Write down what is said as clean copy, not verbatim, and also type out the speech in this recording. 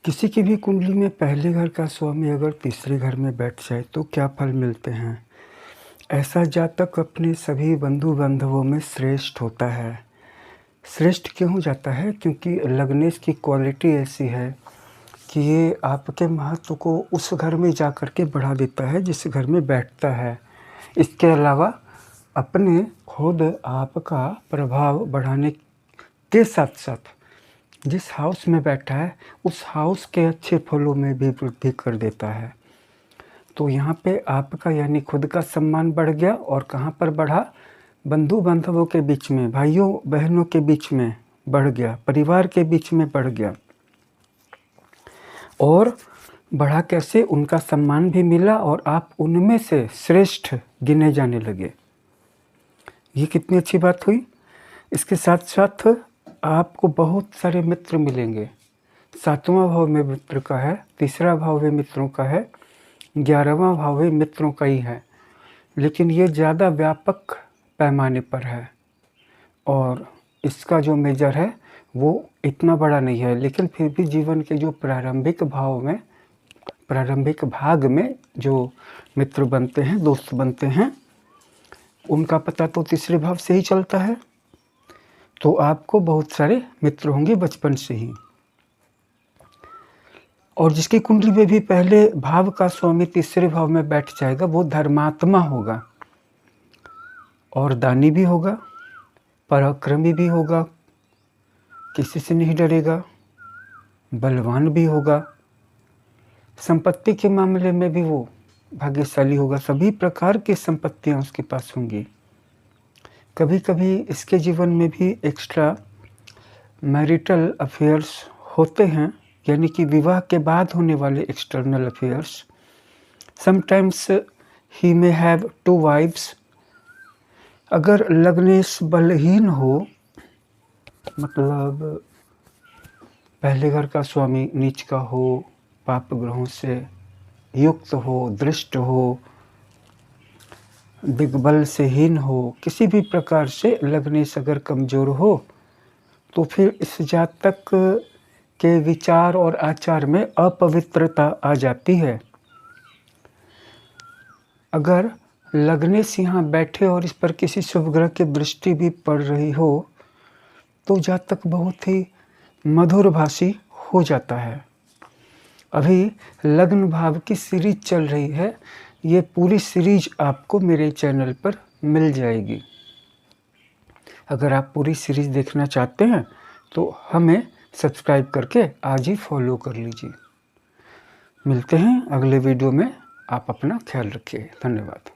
किसी की भी कुंडली में पहले घर का स्वामी अगर तीसरे घर में बैठ जाए तो क्या फल मिलते हैं? ऐसा जातक अपने सभी बंधु बांधवों में श्रेष्ठ होता है। श्रेष्ठ क्यों हो जाता है? क्योंकि लग्नेश की क्वालिटी ऐसी है कि ये आपके महत्व को उस घर में जा कर के बढ़ा देता है जिस घर में बैठता है। इसके अलावा अपने खुद आपका प्रभाव बढ़ाने के साथ साथ जिस हाउस में बैठा है उस हाउस के अच्छे फलों में भी वृद्धि कर देता है। तो यहाँ पे आपका यानी खुद का सम्मान बढ़ गया और कहाँ पर बढ़ा? बंधु बांधवों के बीच में, भाइयों बहनों के बीच में बढ़ गया, परिवार के बीच में बढ़ गया। और बढ़ा कैसे? उनका सम्मान भी मिला और आप उनमें से श्रेष्ठ गिने जाने लगे। ये कितनी अच्छी बात हुई। इसके साथ साथ आपको बहुत सारे मित्र मिलेंगे। 7वां भाव में मित्र का है, तीसरा भाव भी मित्रों का है, 11वां भाव भी मित्रों का ही है, लेकिन ये ज़्यादा व्यापक पैमाने पर है और इसका जो मेजर है वो इतना बड़ा नहीं है। लेकिन फिर भी जीवन के जो प्रारंभिक भाग में जो मित्र बनते हैं, दोस्त बनते हैं, उनका पता तो तीसरे भाव से ही चलता है। तो आपको बहुत सारे मित्र होंगे बचपन से ही। और जिसकी कुंडली में भी पहले भाव का स्वामी तीसरे भाव में बैठ जाएगा वो धर्मात्मा होगा और दानी भी होगा, पराक्रमी भी होगा, किसी से नहीं डरेगा, बलवान भी होगा, संपत्ति के मामले में भी वो भाग्यशाली होगा। सभी प्रकार की संपत्तियां उसके पास होंगी। कभी कभी इसके जीवन में भी एक्स्ट्रा मैरिटल अफेयर्स होते हैं, यानी कि विवाह के बाद होने वाले external affairs. Sometimes he may have 2 wives. अगर लग्नेश बलहीन हो, मतलब पहले घर का स्वामी नीच का हो, पाप ग्रहों से युक्त हो, दृष्ट हो, दिग्बल से हीन हो, किसी भी प्रकार से लग्नेश अगर कमज़ोर हो तो फिर इस जातक के विचार और आचार में अपवित्रता आ जाती है। अगर लग्नेश यहाँ बैठे और इस पर किसी शुभ ग्रह की दृष्टि भी पड़ रही हो तो जातक बहुत ही मधुरभाषी हो जाता है। अभी लग्न भाव की सीरीज चल रही है, ये पूरी सीरीज आपको मेरे चैनल पर मिल जाएगी। अगर आप पूरी सीरीज देखना चाहते हैं तो हमें सब्सक्राइब करके आज ही फॉलो कर लीजिए। मिलते हैं अगले वीडियो में। आप अपना ख्याल रखिए। धन्यवाद।